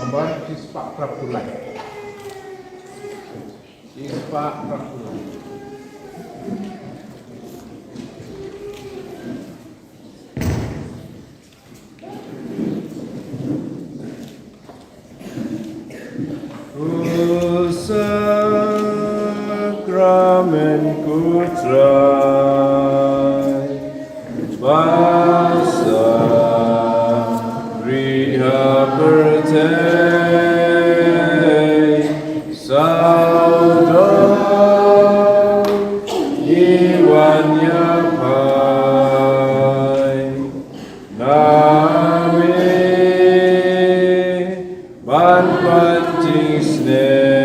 gambar sispak prapulai. Sispak prapulai. Sakramen kutrai basa riha pertai saudo iwan yapai nami ban Jingisynei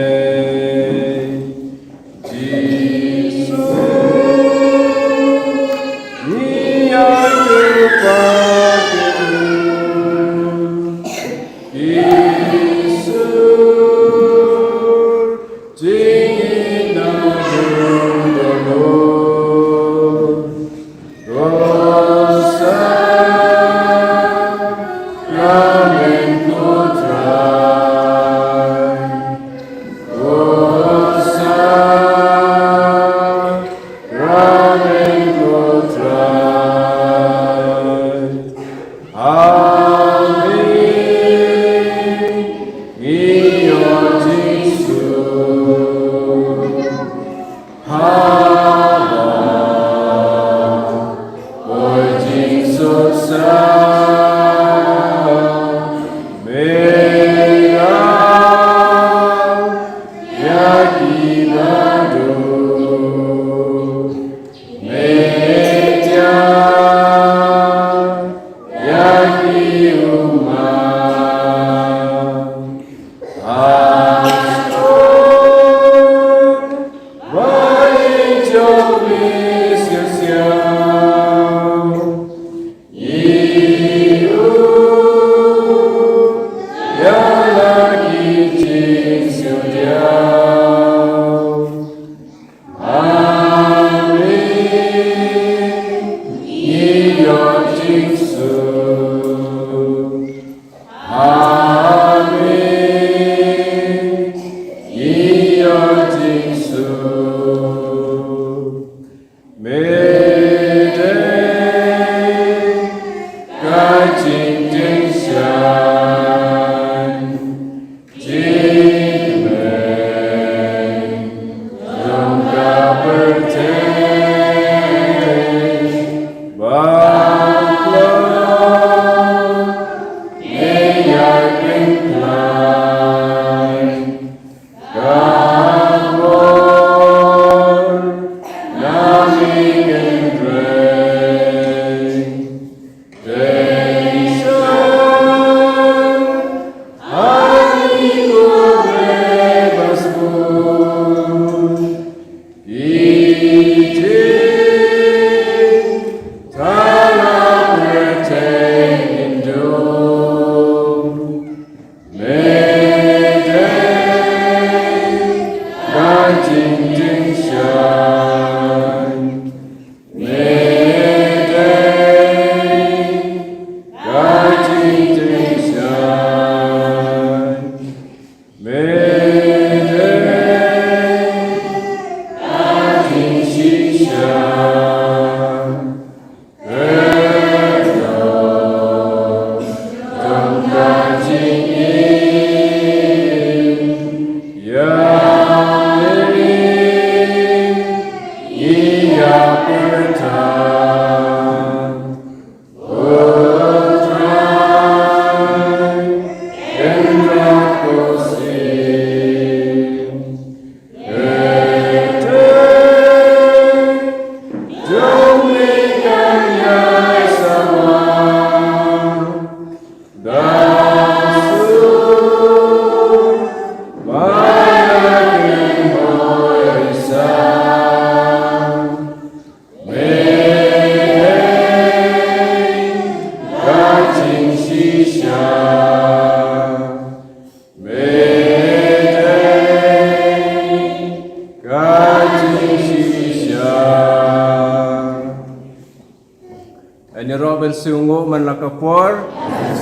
Robin Sungo man lakapor,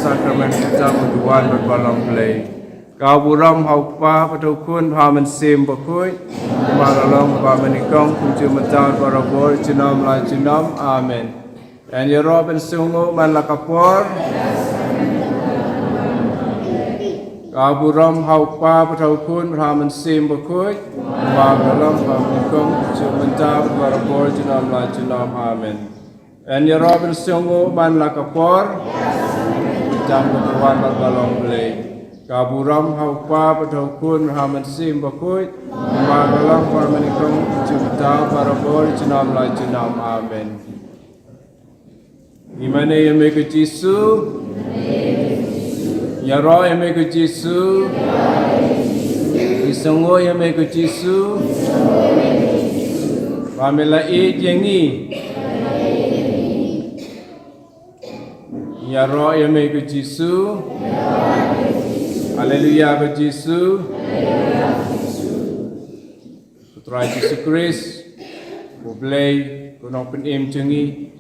sakramen kita muduan berbalang play. Kau buram hau pa patukun pa men sim bakui. Maralong pa menikong kunci mental para bor jinam la jinam. Amen. Dan ya roh ben sungu man la kapor. Kau buram hau pa patukun pa men sim bakui. Maralong pa menikong kunci mental para bor jinam la jinam. Amen. Dan ya roh ben sungu man la kapor. Jam kepuan balong belai. Kaburam hau pa patukun haman sim bakui magalang para menikong cipta para bor jenam la jenam. Amen. Imane yame ke Jisu ya roh yame ke Jisu isungo yame ke Jisu pamela jengi ya roh yame ke Jisu. Haleluya bagi Yesus. Putra Yesus Kristus. Boleh kunong penim jengi.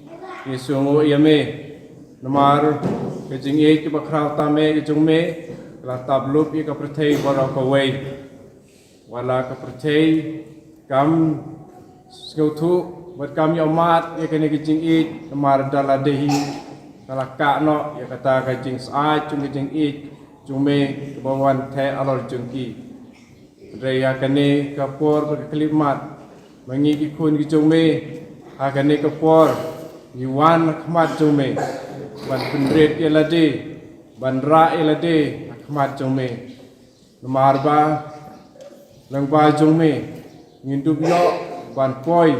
Yesus ngo yame. Namar kejing e ke bakrau tame kejung me. Kala tablup ye ka perthei bara kawai. Wala ka perthei kam skautu buat kami amat ye kene kejing e namar daladehi. Kala ka no ye kata kejing saat cung kejing e Jume kebawan teh alor jengki. Raya kene kapor berkelimat. Mengi ikun ki jume. Hakane kapor. Yuan khmat jume. Ban pendret elade. Ban ra elade. Khmat jume. Lemarba. Langba jume. Ngindup yo. Ban poi.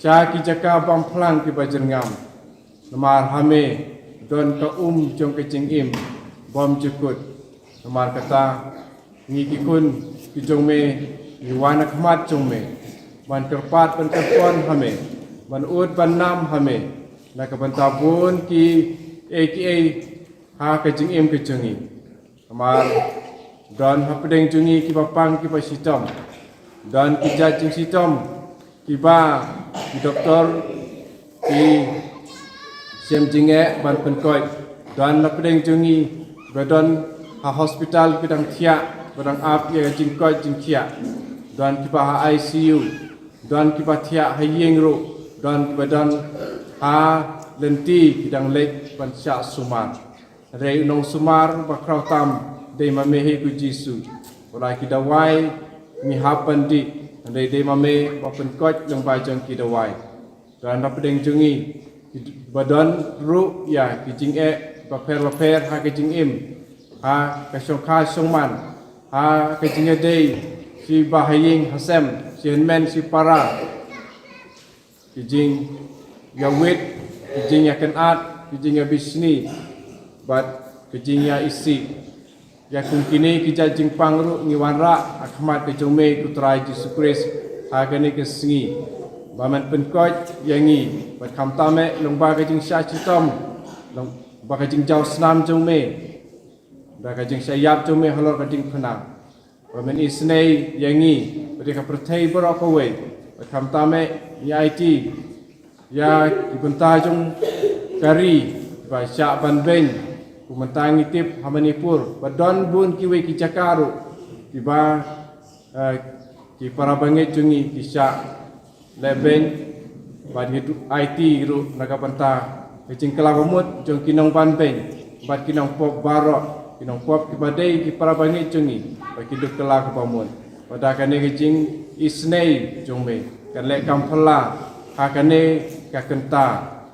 Syaki jaka bam plang ki bajengam. Lemar hame. Don ka jong kecing im. Bom cukut, namar kata ngikikun kijong me, iwana khmat jong me, ban kerpat ban kerpon hame, ban ud ban nam hame, nak bantabun ki ha kejing im kejengi, namar dan hapedeng jengi ki papang ki pasitom, dan ki jajing sitom, ki ba ki doktor ki siam jinge ban penkoi, dan hapedeng jengi Badan hospital bidang tiak, badang ap ya jingkoi jingkia, dan kipa ha ICU, dan kipa tiak ha yengro, dan badan ha lenti bidang lek ban syak sumar. Rei unong sumar bakrau tam dei mamehi ku Jisu. Ulai kidawai ngihapan di, dei mame bapen kot yang bajang kidawai. Dan rapedeng jengi badan ru ya kijing Baphylla ha kejing im ha kasongka songman ha kejing dei si bahaying hasem si henmen si para kejing yawit kejing yakan at kejing bisni bat kejing ya isi ya kungkini kijajing pangru ngiwanra akhmat kejome putra Yesus Kristus ha kene kesengi baman penkot yangi bat kamtame longba kejing syacitom long Bakajing jauh senam jauh me, bakajing sayap jauh me halor kajing penang. Wamen isnei yangi, mereka percaya berakawai, bakam tame ya IT, ya dibentah jauh kari, baca banben, kumentang itip hamanipur, badon bun kiwe kijakaru, tiba ki para bangit jungi kisah leben, bagi IT ru naga pentah. Kecing kelabamut jong kinong panpeng, bat kinong pop barok, kinong pop kibadai ki para bangi jongi, bagi hidup kelak kepamun. Pada kane kecing isnei jong me, kan lek Baphylla, hakane ka Kynta,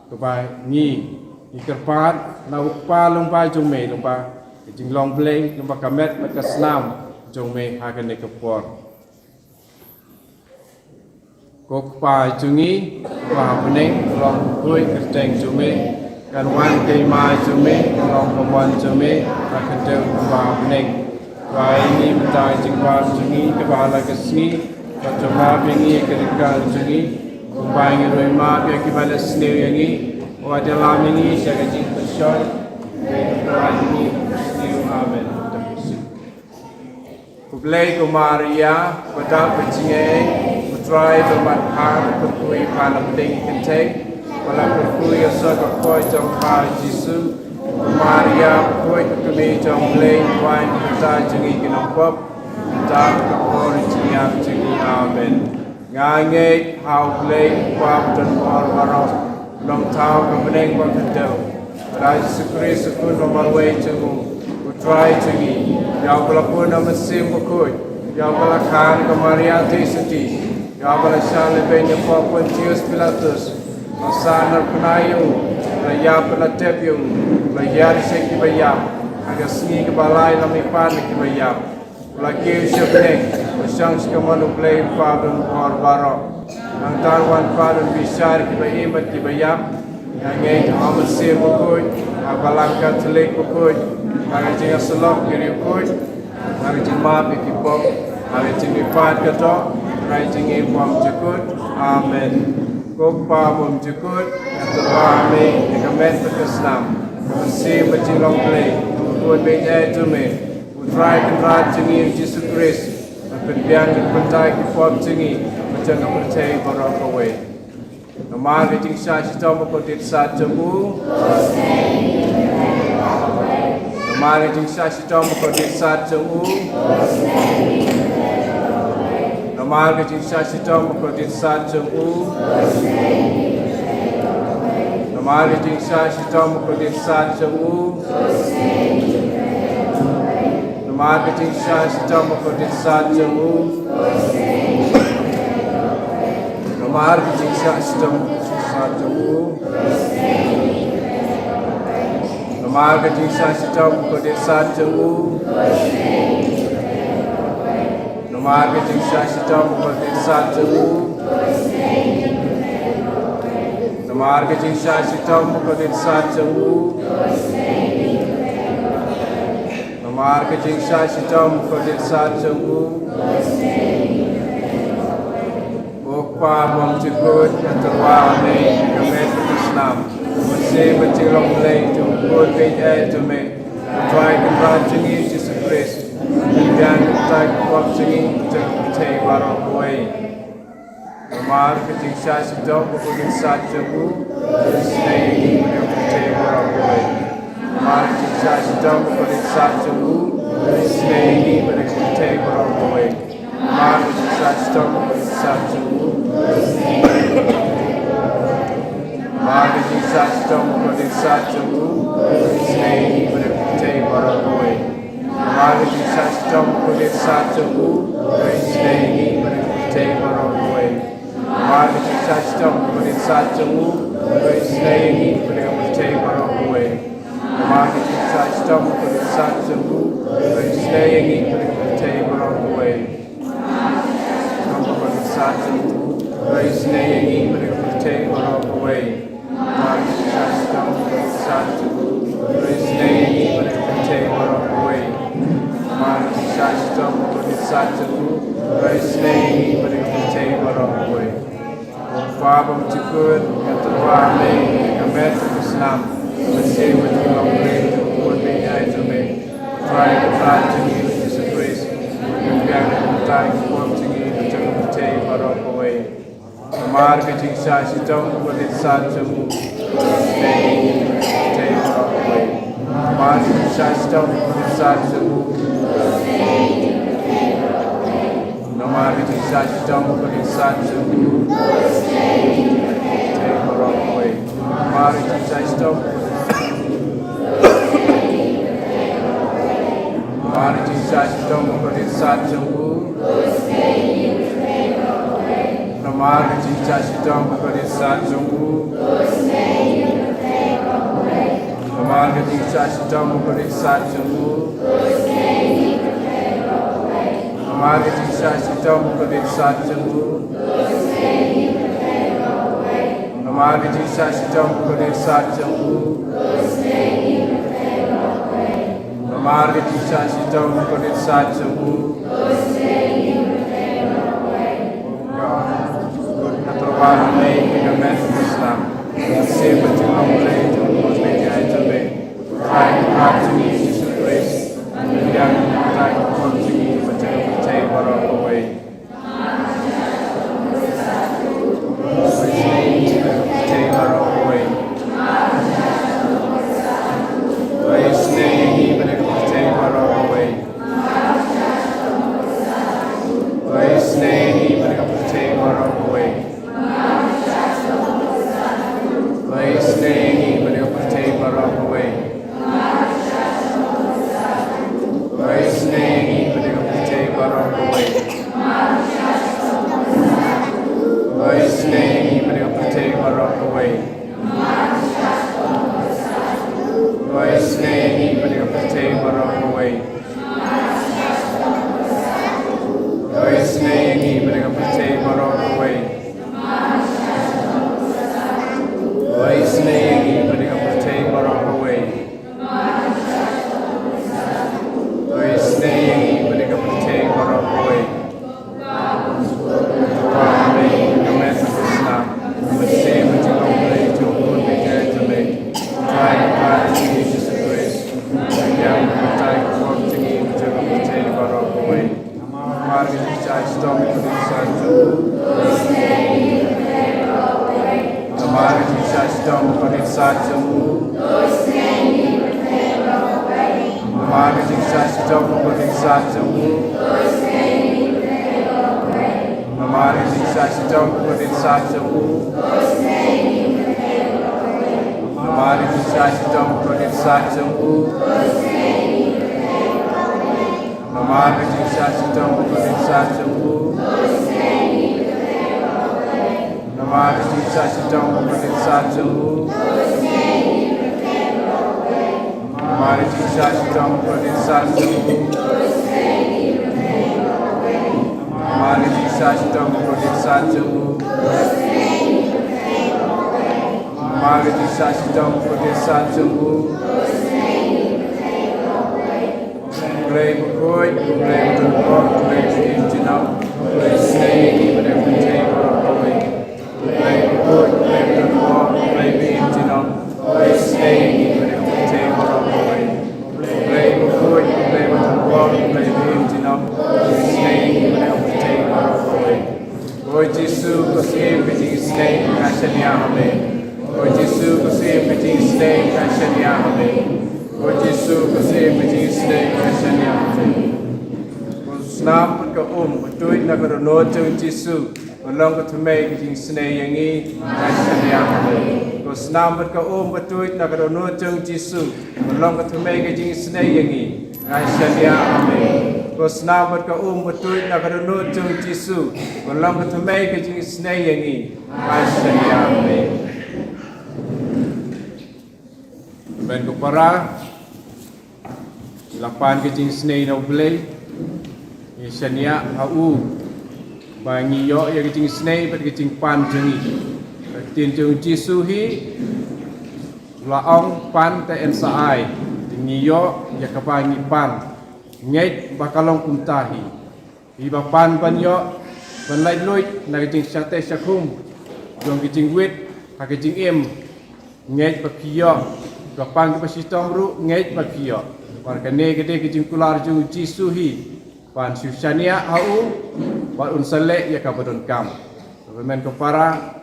kebai ni kerpat na upa lomba jong me lomba kecing long bleng lomba kamet mat kaslam jong me hakane kepor. Kok pa jungi pa pening long kui kerteng jume kan wan kei ma jume long pemwan jume akan teu pa pening pa ini mentai jingpa jungi ke bahala kesni pa joma pingi kerika jungi kumpai ngiroi ma pia ki bala sneu yangi wa dalam ini jaga jing pesoi doa ini sneu amen. Kublai ko Maria pada pecingeng try to mat hang kukui panam ding kenteng wala kukui asa kukui jang pa Jisu Maria koi kami jomblei wan kita jengi kinopop kita kapor jengiam jengi amen. Ngangai hau blei pap dan por barok long tau kemeneng bakendau. Rai sukri sukun nomalway jengu utrai jengi. Yau pelapun nama sim bukui. Yau pelakan ke Maria Tisati. Yau pelasan lebih nyepop Pontius Pilatus. Masanar penayu. Layar pelatep yung layar seki bayam agak sengi kebalai lamipan ki bayam lagi syabneng usang sekamanu play padun or barok ang tarwan padun bisar ki bayimat ki bayam yang ngei amat se bukui abalang katolik bukui agak jinga selok kiri bukui agak jima ki pop agak jimi pad kato rai jingi pom jekut amen. Kopa bom jukut terwame dikamet berkeslam masih berjilong play buat bejai jume utrai kenrat jengi Yesus Kristus berbiang berpentai kipop jengi macam percaya barang kowe nama kecing syah cita makotit saat jemu nama kecing syah cita makotit saat jemu nama kecing syah cita makotit saat jemu nama kecing syah cita makotit saat jemu nama kecing syah cita makotit saat jemu nama kecing syah cita makotit saat jemu nama kecing syah cita makotit saat jemu nama kecing syah cita makotit saat jemu nama kecing syah cita makotit saat jemu nama kecing syah cita makotit saat jemu Bukpa bom jukut yang terwame kemet Islam masih berjilong lei jumkut bejai jume tuai kenrat jengi Yesus Kristus dan tuai kuat jengi jengcai barang kuai Namar kecing syah sedang berkulit saat jemu Senai jengcai barang kuai Namar kecing syah sedang berkulit saat jemu Senai jengcai barang kuai Namar kecing syah sedang berkulit saat jemu Namar kecing syah sedang berkulit saat jemu Senai jengcai barang kuai Namar kecing syah sedang berkulit saat jemu Senai jengcai barang kuai Namar kecing syah sedang berkulit saat jemu Senai jengcai barang kuai Namar kecing syah sedang berkulit saat jemu Senai jengcai barang kuai saat jemu Senai jengcai barang kuai Namar kecing syah sedang berkulit saat jemu Senai jengcai barang kuai Namar kecing syah sedang berkulit saat jemu Senai jengcai barang kuai Fabam jukut yang terwame kemet Islam masih berjilong lei jumkut bejai jume tuai kenrat jengi Yesus Kristus berbiang berpentai kipop jengi macam percaya barang kowe Namar kecing syah sedang berkulit saat jemu Senai jengcai barang kowe Namar kecing syah sedang berkulit saat jemu Namar kecing syah sedang berkulit saat jemu jengcai barang kowe Namar kecing syah sedang Namar kecing syah sedang berkulit saat jemu Namar kecing syah sedang berkulit saat jemu Namar kecing syah sedang berkulit saat jemu Namar kecing syah sedang berkulit saat jemu Namar kecing syah sedang berkulit saat jemu Namar kecing syah sedang berkulit saat jemu Terwame kemet Islam masih berjilong lei jumkut bejai jume tuai kenrat jengi Yesus Kristus berbiang berpentai kipop jengi macam percaya barang kowe percaya barang kowe Oi snei pada percaya barang away. Oi snei pada percaya barang away. Oi snei pada percaya barang away. Oi snei pada percaya barang away. Amen. Amen. Islam. Masih menjadi oleh Tuhan berkata-kata. Tuhan Yesus Kristus yang percaya kepada tinggi menjaga percaya barang away. Mari kita stop bersatu. Mari kita stop bersatu. Mari kita stop bersatu. Mari kita stop bersatu. Mari kita stop bersatu. Mari kita stop bersatu. Mari kita stop bersatu. Mari kita stop bersatu. Mari kita stop bersatu. Mari kita stop bersatu. Play berkoi, play berkoi, play berjenam, play snake pada percaya barang away. Play berkoi, play berkoi, play berjenam, play snake pada percaya barang away. Play berkoi, play berkoi, play berjenam, play snake pada percaya barang away. Oh Yesus, kasih bagi snake kasihnya amin. Oh Yesus, kasih bagi snake kasihnya amin. Oh Yesus, kasih bagi snake kasihnya amin. Oh senam ke betul nak berono jeng Yesus. Belum ketemai ke snake yang ini kasihnya amin. Oh senam ke betul nak berono jeng Yesus. Belum ketemai ke snake yang ini kasihnya amin. Oh senam ke betul nak berono jeng Yesus. Belum ketemai ke snake yang ini kasihnya amin. Ben kupara lapan ke Jingisynei-blei Isania au bangi yo ya ke Jingisynei pada ke pan jengi tin jeng Jisu hi laong pan te ensai tingi yo ya ke bangi pan ngai bakalong kuntahi hi ba pan yo ban lai luit na ke jing sate sakum jong ke jing wit ka ke jing em ngai Baphylla Kapang kapasitom ru ngej Baphylla. Warkane gede kijing kular jung Jisu hi. Pan susania au pan unsale ya kabadon kam. Pemen kapara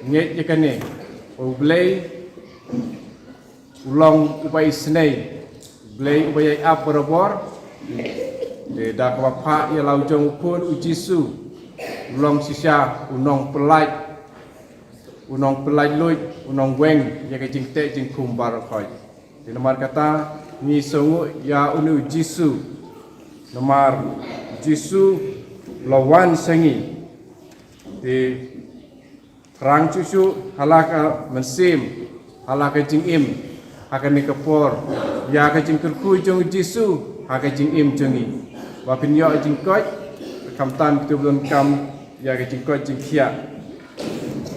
ngej yakane. Blei ulong upai snei. Blei upai ap berobor. De dak wapa ya lau jong pun u Jisu. Ulong sisa unong pelai. Unong pelai luit, unong weng, ya ke jing te jing kum barakoi. Di nomor kata ni songu ya unu Jisu. Nomor Jisu lawan sengi. Di terang cucu halaka mensim, halaka jing im, akan ni kepor. Ya ke jing kerku jong Jisu, haka jing im jongi. Wapin yo jing koi, kamtan tu belum kam ya ke jing koi jing kia.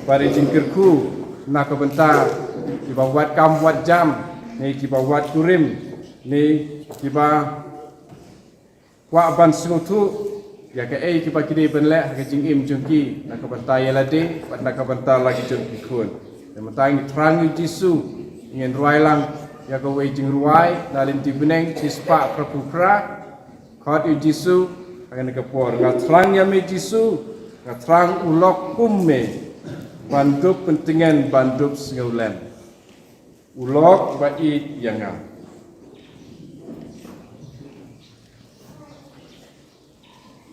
Pada jingkirku nak kebentar kiba wat kam wat jam ni kiba wat kurim ni kiba wa ban sungutu ya ke kiba kini benlek ke jingim jungki nak kebentar ya lade nak kebentar lagi jungki kun dan mentang ni terang Jisu ingin ruai lang ya ke wei jing ruai dalin ti beneng tispa prapukra khot Jisu akan kepor ngat terang ya me Jisu ngat terang ulok kumme bandup pentingan bandup sengaulan ulok bait yang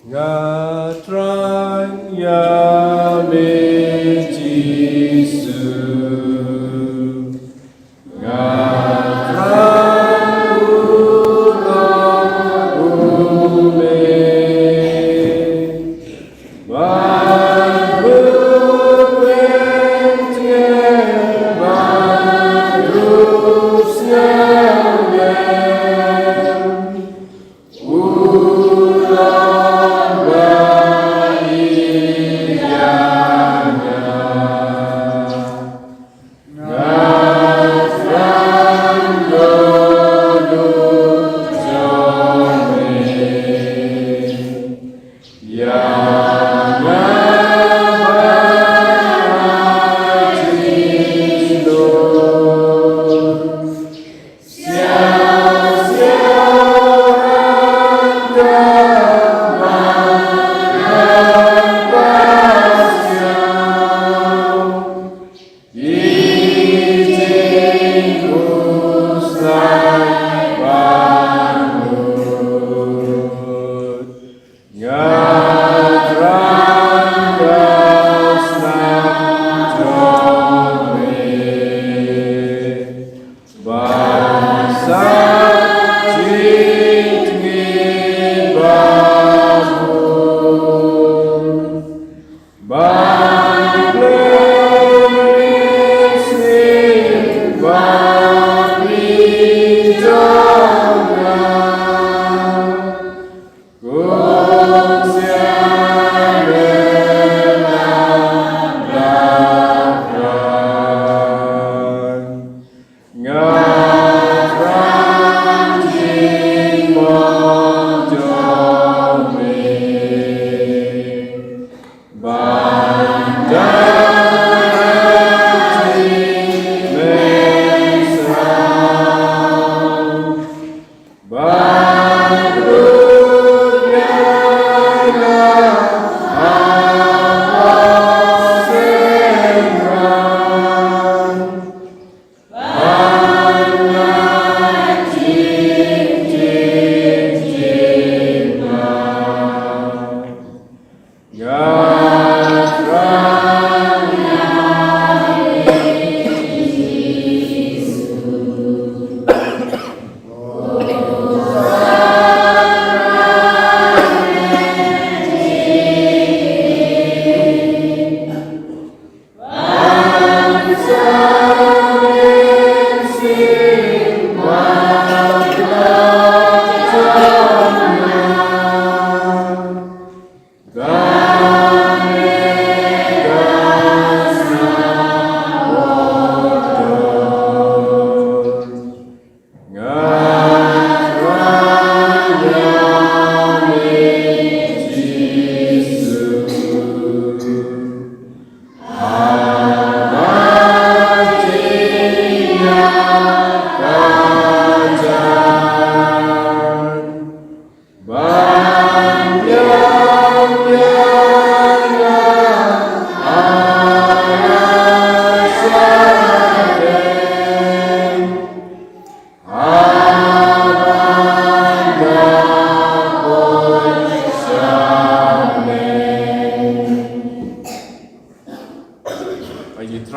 ngatran ya me Jisu ngatran ulok ume yeah.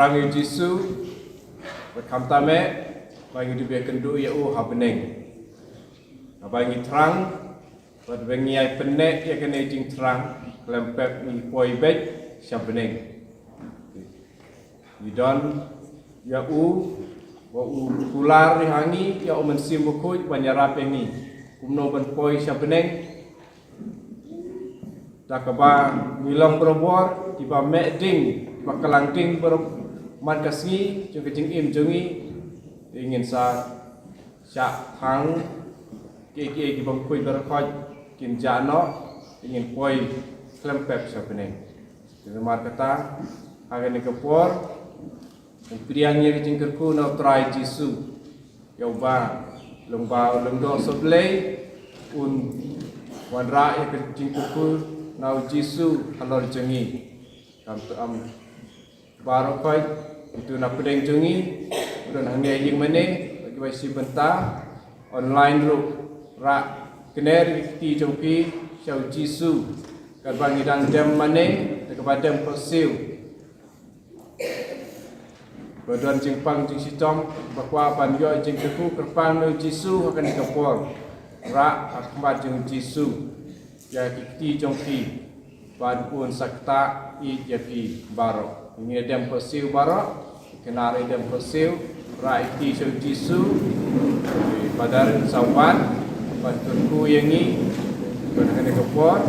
Bagi Jisu berkam tame bagi dia kendu ya habeneng. Bagi terang berbengi ai penek ya kena jing terang lempet ni poi bet sabeneng. Idon ya wa kular ni hangi ya mensim buku banyarap pengi. Kumno ben poi sabeneng. Takaba milang berobor tiba mek ding bakalang ding man kasngi jung kejing im jungi ingin sa syak hang ke ki bang kuy berkhoj kin jano ingin poi klempep sabeneng. Mar kata hagen ni kepor priangnya kejing kerku na try Jisu ya ba lomba lomdo soblei un wanra ya kejing kerku na Jisu alor jengi kam barokoi itu nak pedeng jungi dan hangai jing mene bagi basi benta online ru ra kener ti jongpi syau Jisu kan bangi dang jam mane kepada persiu badan jing pang jing sitom bakwa pan yo jing keku kerpang no Jisu akan dikepor ra akmat jing Jisu ya ti jongpi ban pun sakta I japi barok ini dem persiu barok kenari dem persiu raiti syau Jisu badar sawan bantunku yangi berkena kepor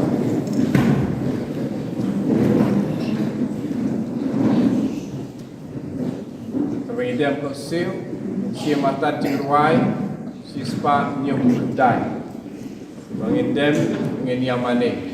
sampai dem persiu si mata jingruai si spa nyum dai bangin dem ngin yamane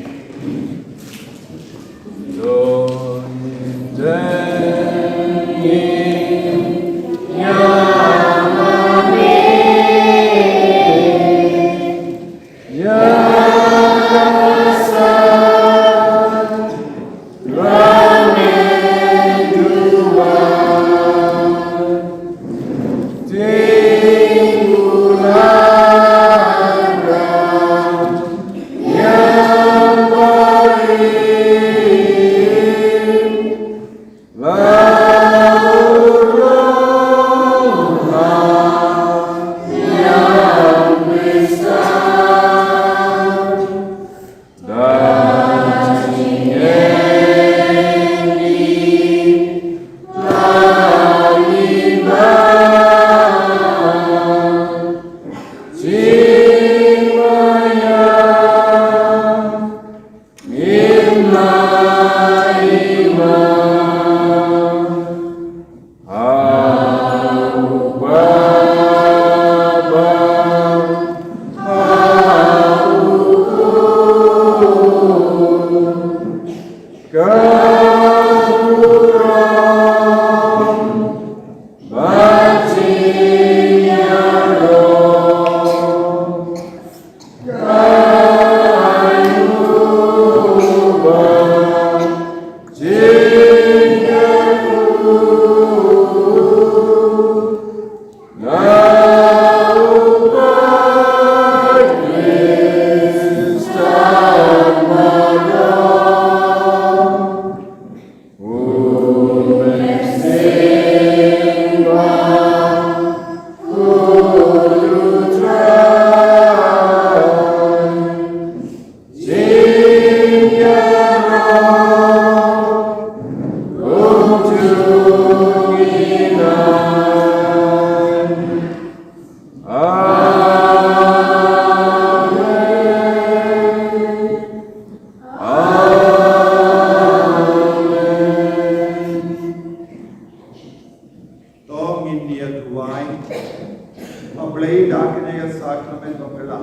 Jingisynei-blei dakine sakrament Baphylla.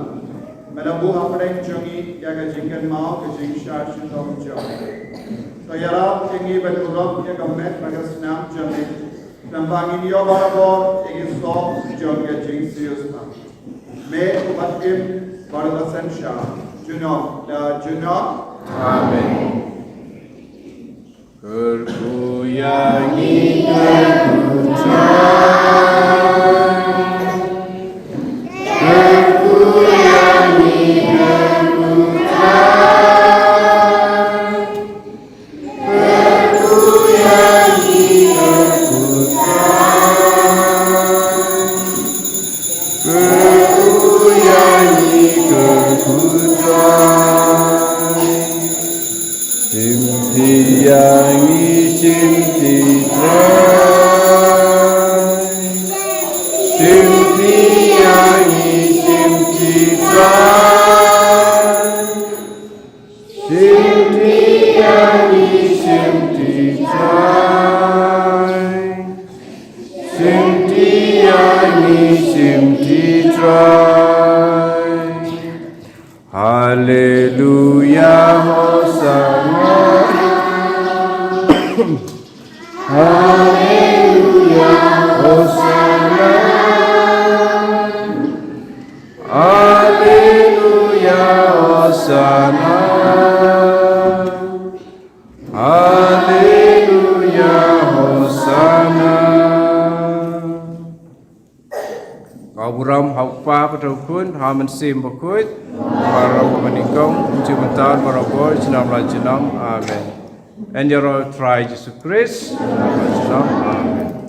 Melabu hapdeng jungi yaga jingkan mau ke jingsha shidom jong. So yarab jingi beturab yaga met bagas nam jungi. Nambangin yo barabor igi sof jong ya jingsius na. Me umatim baradasan sha. Juno Amin. Berkuyangi Hallelujah, Hosanna. Hallelujah, Hosanna. Hallelujah, Hosanna. Hallelujah, Hosanna. Kau buram haupa patokun haman sim bakut para pemanikong jumentan para boy jenam la jenam amen. And your try Jesus Christ jenam amen.